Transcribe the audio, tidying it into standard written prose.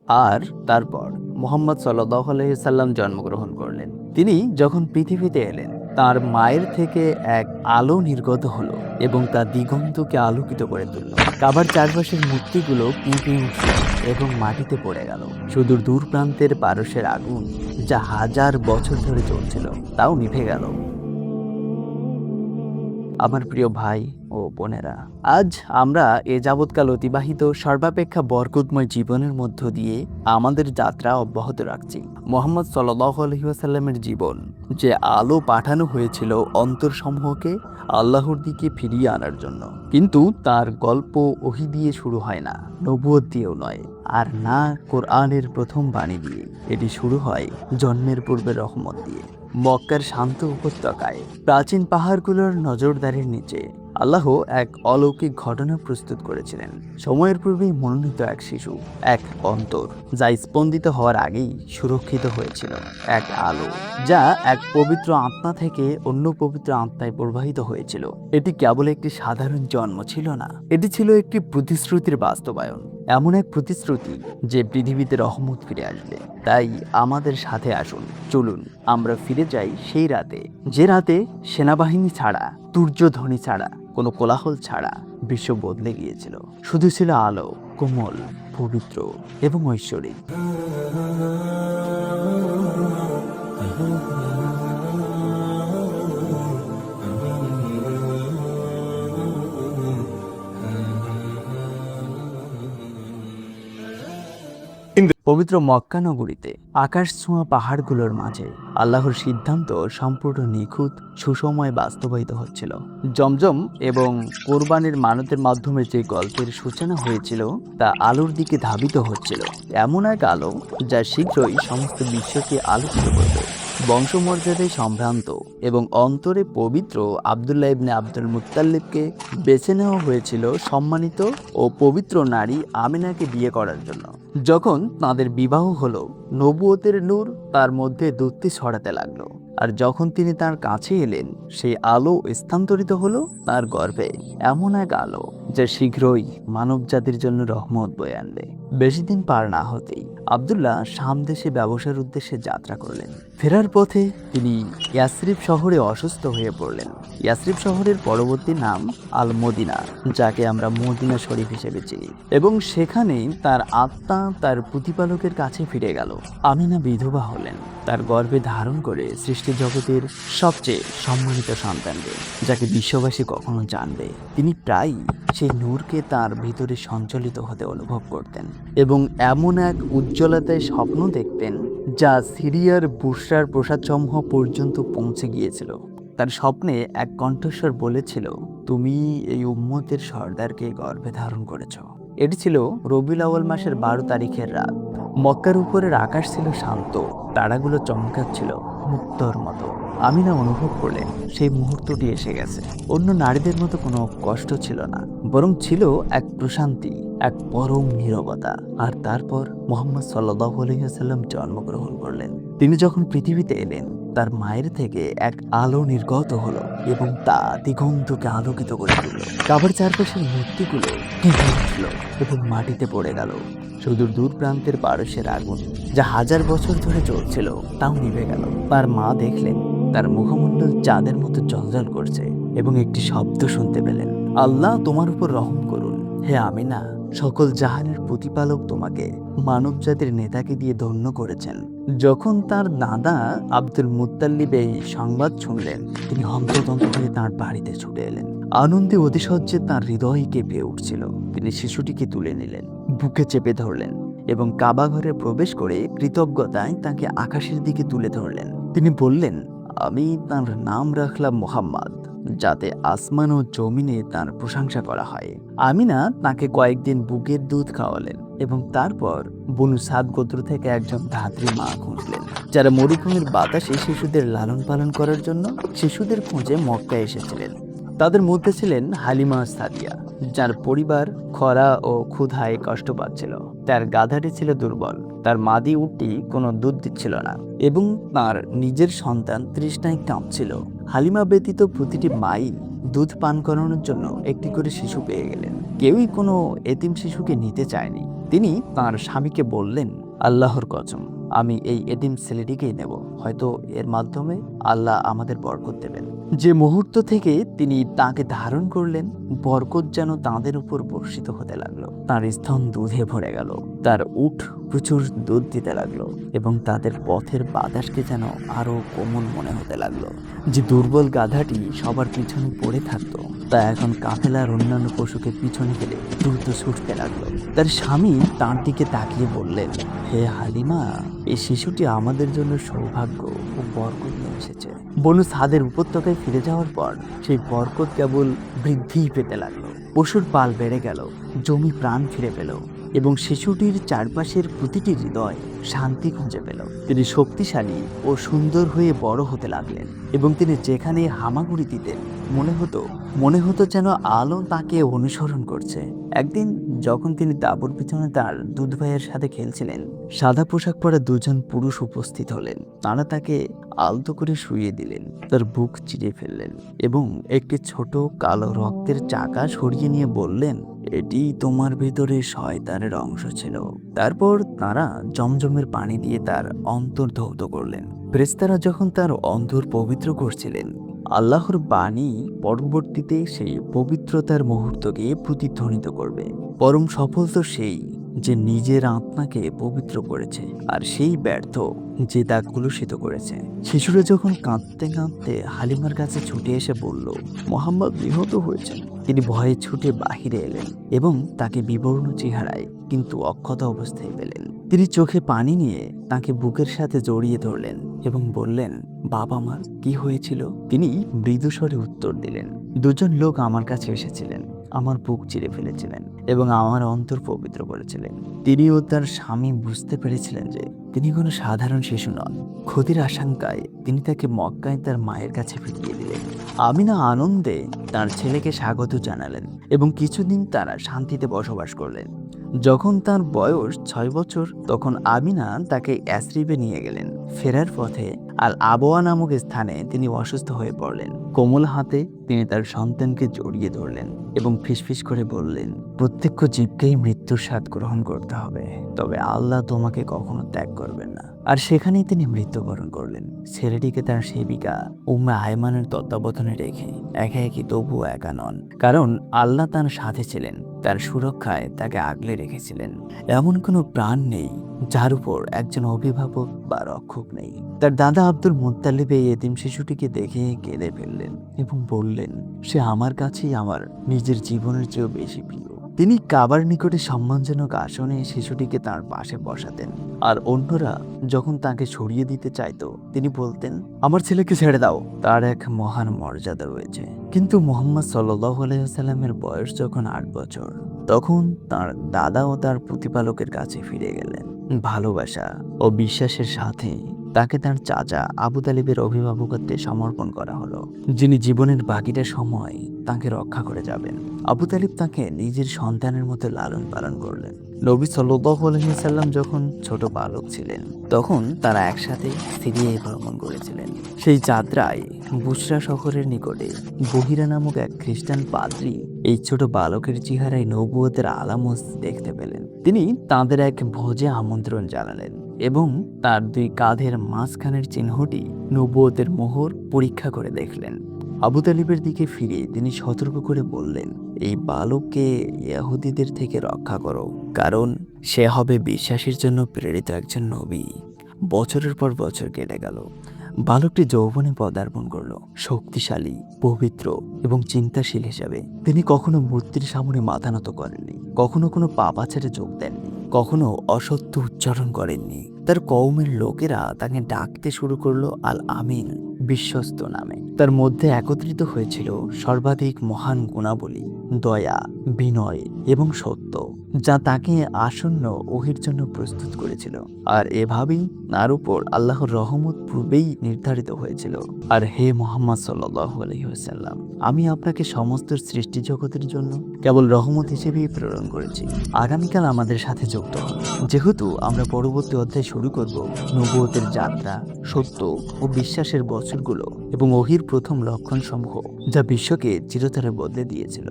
আর তারপর মুহাম্মদ সাল্লাল্লাহু আলাইহি সাল্লাম জন্মগ্রহণ করলেন। তিনি যখন পৃথিবীতে এলেন, তার মায়ের থেকে এক আলো নির্গত হলো এবং তা দিগন্তকে আলোকিত করে তুলল। কাবার চারপাশের মূর্তিগুলো কেঁপে উঠল এবং মাটিতে পড়ে গেল। সুদূর দূর প্রান্তের পারস্যের আগুন, যা হাজার বছর ধরে চলছিল, তাও নিভে গেল। আমার প্রিয় ভাই ও বোনেরা, আজ আমরা এ যাবৎকাল অতিবাহিত সর্বাপেক্ষা বরকতময় জীবনের মধ্য দিয়ে আমাদের যাত্রা অব্যাহত রাখছি। মুহাম্মদ সাল্লাল্লাহু আলাইহি ওয়াসাল্লামের জীবন, যে আলো পাঠানো হয়েছিল অন্তরসমূহকে আল্লাহর দিকে ফিরিয়ে আনার জন্য, কিন্তু তার গল্প ওহী দিয়ে শুরু হয় না, নবুয়ত দিয়েও নয়, আর না কোরআনের প্রথম বাণী দিয়ে। এটি শুরু হয় জন্মের পূর্বে রহমত দিয়ে। মক্কার শান্ত উপত্যকায় প্রাচীন পাহাড়গুলোর নজরদারির নিচে আল্লাহ এক অলৌকিক ঘটনা প্রস্তুত করেছিলেন। সময়ের পূর্বেই মনোনীত এক শিশু, এক অন্তর, যা স্পন্দিত হওয়ার আগেই সুরক্ষিত হয়েছিল, এক আলো, যা এক পবিত্র আত্মা থেকে অন্য পবিত্র আত্মায় প্রবাহিত হয়েছিল। এটি কেবল একটি সাধারণ জন্ম ছিল না, এটি ছিল একটি প্রতিশ্রুতির বাস্তবায়ন, এমন এক প্রতিশ্রুতি যে পৃথিবীতে রহমত ফিরে আসবে। তাই আমাদের সাথে আসুন, চলুন আমরা ফিরে যাই সেই রাতে, যে রাতে সেনাবাহিনী ছাড়া, তুর্যধ্বনি ছাড়া, কোনো কোলাহল ছাড়া বিশ্ব বদলে গিয়েছিল। শুধু ছিল আলো, কোমল, পবিত্র এবং ঐশ্বরিক। পবিত্র মক্কা নগরীতে আকাশ ছোঁয়া পাহাড়গুলোর মাঝে আল্লাহর সিদ্ধান্ত সম্পূর্ণ নিখুঁত, সুসময় বাস্তবায়িত হচ্ছিল। জমজম এবং কোরবানির মানতের মাধ্যমে যে গল্পের সূচনা হয়েছিল, তা আলোর দিকে ধাবিত হচ্ছিল, এমন এক আলো যা শীঘ্রই সমস্ত বিশ্বকে আলোকিত করবে। বংশমর্যাদায় সম্ভ্রান্ত এবং অন্তরে পবিত্র আব্দুল্লাহ ইবনে আব্দুল মুত্তালিবকে বেছে নেওয়া হয়েছিল সম্মানিত ও পবিত্র নারী আমিনাকে বিয়ে করার জন্য। যখন তাদের বিবাহ হলো, নবুয়তের নূর তার মধ্যে দ্যুতি ছড়াতে লাগলো, আর যখন তিনি তার কাছে এলেন, সেই আলো স্থানান্তরিত হলো তার গর্ভে, এমন এক আলো যা শীঘ্রই মানব জাতির জন্য রহমত বয়ে আনবে। বেশি দিন পার না হতেই আব্দুল্লাহ শাম দেশে ব্যবসার উদ্দেশ্যে যাত্রা করলেন। ফেরার পথে তিনি ইয়াসরিব শহরে অসুস্থ হয়ে পড়লেন। ইয়াসরিব শহরের পরবর্তী নাম আল মদিনা, যাকে আমরা মদিনা শরীফ হিসেবে চিনি, এবং সেখানেই তার আত্মা তার প্রতিপালকের কাছে ফিরে গেল। আমিনা বিধবা হলেন, তার গর্ভে ধারণ করে সৃষ্টি জগতের সবচেয়ে সম্মানিত সন্তানকে, যাকে বিশ্ববাসী কখনো জানবে। তিনি প্রায়ই সেই নূরকে তার ভিতরে সঞ্চালিত হতে অনুভব করতেন এবং এমন এক উজ্জ্বলতায় স্বপ্ন দেখতেন যা সিরিয়ার বুশরার প্রাসাদসমূহ পর্যন্ত পৌঁছে গিয়েছিল। তার স্বপ্নে এক কণ্ঠস্বর বলেছিল, তুমি এই উম্মতের সর্দারকে গর্ভে ধারণ করেছ। এটি ছিল রবিউল আউয়াল মাসের 12 তারিখের রাত। মক্কার উপরের আকাশ ছিল শান্ত, তারাগুলো চমকাচ্ছিল মুক্তর মতো। আমিনা অনুভব করলেন সেই মুহূর্তটি এসে গেছে। অন্য নারীদের মতো কোনো কষ্ট ছিল না, বরং ছিল এক প্রশান্তি, এক পরম নীরবতা। আর তারপর মুহাম্মদ সাল্লাল্লাহু আলাইহি ওয়াসাল্লাম জন্মগ্রহণ করলেন। তিনি যখন পৃথিবীতে এলেন, তার মায়ের থেকে এক আলো নির্গত হলো এবং তা দিগন্তকে আলোকিত করে তুলল। কাবার চারপাশের মূর্তিগুলো কেঁপে উঠল এবং মাটিতে পড়ে গেল। সুদূর দূর প্রান্তের পারস্যের আগুন, যা হাজার বছর ধরে চলছিল, তাও নিভে গেল। তার মা দেখলেন তার মুখমণ্ডল চাঁদের মতো জ্বলজ্বল করছে এবং একটি শব্দ শুনতে পেলেন, আল্লাহ তোমার উপর রহম করুন, হে আমিনা, সকল জাহানের প্রতিপালক তোমাকে মানব জাতির নেতাকে দিয়ে ধন্য করেছেন। যখন তার দাদা আব্দুল মুত্তালিব এই সংবাদ শুনলেন, তিনি হন্তদন্ত হয়ে তাঁর বাড়িতে ছুটে এলেন। আনন্দে অতিশয্যে তাঁর হৃদয় কেঁপে উঠছিল। তিনি শিশুটিকে তুলে নিলেন, বুকে চেপে ধরলেন এবং কাবা ঘরে প্রবেশ করে কৃতজ্ঞতায় তাকে আকাশের দিকে তুলে ধরলেন। তিনি বললেন, আমি তাঁর নাম রাখলাম মুহাম্মদ, যাতে আসমান ও জমিনে তাঁর প্রশংসা করা হয়। আমিনা তাকে কয়েকদিন বুকের দুধ খাওয়ালেন এবং তারপর বনু সাদ গোত্র থেকে একজন ধাত্রী মা খুঁজলেন, যারা মরুভূমির বাতাসে শিশুদের লালন পালন করার জন্য শিশুদের খোঁজে মক্কায় এসেছিলেন। তাদের মধ্যে ছিলেন হালিমা সাদিয়া, যার পরিবার খরা ও ক্ষুধায় কষ্ট পাচ্ছিল। তার গাধাটি ছিল দুর্বল, তার মাদি উটটি কোনো দুধ দিচ্ছিল না এবং তার নিজের সন্তান তৃষ্ণায় কাঁপছিল। হালিমা ব্যতীত প্রতিটি মাই দুধ পান করানোর জন্য একটি করে শিশু পেয়ে গেলেন। কেউই কোনো এতিম শিশুকে নিতে চায়নি। তিনি তার স্বামীকে বললেন, আল্লাহর কসম, আমি এই এতিম ছেলেটিকেই নেব, হয়তো এর মাধ্যমে আল্লাহ আমাদের বরকত দেবেন। যে মুহূর্ত থেকে তিনি তাকে ধারণ করলেন, বরকত যেন তাদের উপর বর্ষিত হতে লাগলো। তার স্তন দুধে ভরে গেল, তার উট প্রচুর দুধ দিতে লাগলো এবং তাদের পথের বাতাসকে যেন আরো কোমল মনে হতে লাগলো। যে দুর্বল গাধাটি সবার পিছনে পড়ে থাকতো, তা এখন কাফেলার অন্যান্য পশুকে পিছনে ফেলে দ্রুত ছুটতে লাগলো। তার স্বামী তার দিকে তাকিয়ে বললেন, হে হালিমা, এই শিশুটি আমাদের জন্য সৌভাগ্য ও বরকত নিয়ে এসেছে। বনু সাদের উপত্যকায় ফিরে যাওয়ার পর সেই বরকত কেবল বৃদ্ধিই পেতে লাগলো। পশুর পাল বেড়ে গেল, জমি প্রাণ ফিরে পেল এবং শিশুটির চারপাশের প্রতিটি হৃদয় শান্তি খুঁজে পেল। তিনি শক্তিশালী ও সুন্দর হয়ে বড় হতে লাগলেন এবং তিনি যেখানে হামাগুড়ি দিতেন মনে হতো যেন আলো তাকে অনুসরণ করছে। একদিন যখন তিনি তাঁবুর পিছনে তার দুধ ভাইয়ের সাথে খেলছিলেন, সাদা পোশাক পরা দুজন পুরুষ উপস্থিত হলেন। তারা তাকে আলতো করে শুইয়ে দিলেন, তার বুক চিরে ফেললেন এবং একটি ছোট কালো রক্তের চাকা সরিয়ে নিয়ে বললেন, এটি তোমার ভিতরে শয়তানের অংশ ছিল। তারপর তারা জমজমের পানি দিয়ে তার অন্তর ধৌত করলেন। ফেরেশতারা যখন তার অন্তর পবিত্র করছিলেন, আল্লাহর বাণী পরবর্তীতে সেই পবিত্রতার মুহূর্তকে প্রতিধ্বনিত করবে। পরম সফল তো সেই যে নিজের আত্মাকে পবিত্র করেছে, আর সেই ব্যর্থ যে তা কলুষিত করেছে। শিশুরা যখন কাঁদতে কাঁদতে হালিমার কাছে ছুটে এসে বলল, মোহাম্মদ নিহত হয়েছেন, তিনি ভয়ে ছুটে বাহিরে এলেন এবং তাকে বিবর্ণ চেহারায় কিন্তু অক্ষত অবস্থায় পেলেন। তিনি চোখে পানি নিয়ে তাকে বুকের সাথে জড়িয়ে ধরলেন এবং বললেন, বাবা আমার কি হয়েছিল? তিনি মৃদুস্বরে উত্তর দিলেন, দুজন লোক আমার কাছে এসেছিলেন, আমার বুক চিরে ফেলেছিলেন এবং আমার অন্তর পবিত্র করেছিলেন। তিনি ও তার স্বামী বুঝতে পেরেছিলেন যে তিনি কোনো সাধারণ শিশু নন। ক্ষতির আশঙ্কায় তিনি তাকে মক্কায় তার মায়ের কাছে ফিরিয়ে দিলেন। আমিনা আনন্দে তার ছেলেকে স্বাগত জানালেন এবং কিছুদিন তারা শান্তিতে বসবাস করলেন। যখন তার বয়স 6 বছর, তখন আমিনা তাকে ইয়াসরিবে নিয়ে গেলেন। ফেরার পথে আল আবওয়া নামক স্থানে তিনি অসুস্থ হয়ে পড়লেন। কোমল হাতে তিনি তার সন্তানকে জড়িয়ে ধরলেন এবং ফিসফিস করে বললেন, প্রত্যেক জীবকেই মৃত্যুর স্বাদ গ্রহণ করতে হবে, তবে আল্লাহ তোমাকে কখনো ত্যাগ করবেন না। আর সেখানেই তিনি মৃত্যুবরণ করলেন। ছেলেটিকে তার সেবিকা উম্মে আয়মানের তত্ত্বাবধানে রেখে একাকী তবুও একা নন, কারণ আল্লাহ তার সাথে ছিলেন, তার সুরক্ষায় তাকে আগলে রেখেছিলেন। এমন কোনো প্রাণ নেই যার উপর একজন অভিভাবক বা রক্ষক নেই। তার দাদা আব্দুল মুত্তালিব এই এতিম শিশুটিকে দেখে কেঁদে ফেললেন এবং বললেন, সে আমার কাছেই আমার নিজের জীবনের চেয়েও বেশি প্রিয়। তিনি কাবার নিকটে সম্মানজনক আসনে শিশুটিকে তার পাশে বসাতেন, আর অন্যরা যখন তাকে সরিয়ে দিতে চাইতো তিনি বলতেন, আমার ছেলেকে ছেড়ে দাও, তার এক মহান মর্যাদা রয়েছে। কিন্তু মুহাম্মদ সাল্লাল্লাহু আলাইহি ওয়াসাল্লামের বয়স যখন 8 বছর, তখন তার দাদা ও তার প্রতিপালকের কাছে ফিরে গেলেন। ভালোবাসা ও বিশ্বাসের সাথে তাকে তার চাচা আবু তালিবের অভিভাবকত্বে সমর্পণ করা হলো, যিনি জীবনের বাকিটা সময় তাকে রক্ষা করে যাবেন। আবু তালিব তাকে নিজের সন্তানের মতো লালন পালন করলেন। নবী সাল্লাল্লাহু আলাইহি ওয়াসাল্লাম যখন ছোট বালক ছিলেন, তখন তারা একসাথে সিরিয়ায় ভ্রমণ করেছিলেন। সেই যাত্রায় বুশরা শহরের নিকটে বহিরা নামক এক খ্রিস্টান পাদ্রী এই ছোট বালকের চেহারায় নবুয়তের আলামত দেখতে পেলেন। তিনি তাদের এক ভোজে আমন্ত্রণ জানালেন এবং তার 2 কাঁধের মাঝখানের চিহ্নটি নবুয়তের মোহর পরীক্ষা করে দেখলেন। আবু তালিবের দিকে ফিরে তিনি সতর্ক করে বললেন, এই বালককে ইহুদীদের থেকে রক্ষা করো, কারণ সে হবে বিশ্বাসের জন্য প্রেরিত একজন নবী। বছরের পর বছর কেটে গেল। বালকটি যৌবনে পদার্পণ করলো, শক্তিশালী, পবিত্র এবং চিন্তাশীল হিসাবে। তিনি কখনো মূর্তির সামনে মাথা নত করেননি, কখনো কোনো পাপাচারে যোগ দেননি, কখনো অসত্য উচ্চারণ করেননি। তার কওমের লোকেরা তাকে ডাকতে শুরু করলো আল আমিন, বিশ্বস্ত নামে। তার মধ্যে একত্রিত হয়েছিল সর্বাধিক মহান গুণাবলী, দয়া, বিনয় এবং সত্য, যা তাকে আসন্ন ওহির জন্য প্রস্তুত করেছিল। আর এভাবেই তার উপর আল্লাহর রহমত পূর্বেই নির্ধারিত হয়েছিল। আর হে মুহাম্মদ সাল্লাল্লাহু আলাইহি ওয়াসাল্লাম, আমি আপনাকে সমস্ত সৃষ্টি জগতের জন্য কেবল রহমত হিসেবেই প্রেরণ করেছি। আগামীকাল আমাদের সাথে যুক্ত হন, যেহেতু আমরা পরবর্তী অধ্যায় শুরু করব নবুয়তের যাত্রা, সত্য ও বিশ্বাসের বছরগুলো এবং ওহির প্রথম লক্ষণ সমূহ, যা বিশ্বকে চিরতরে বদলে দিয়েছিল।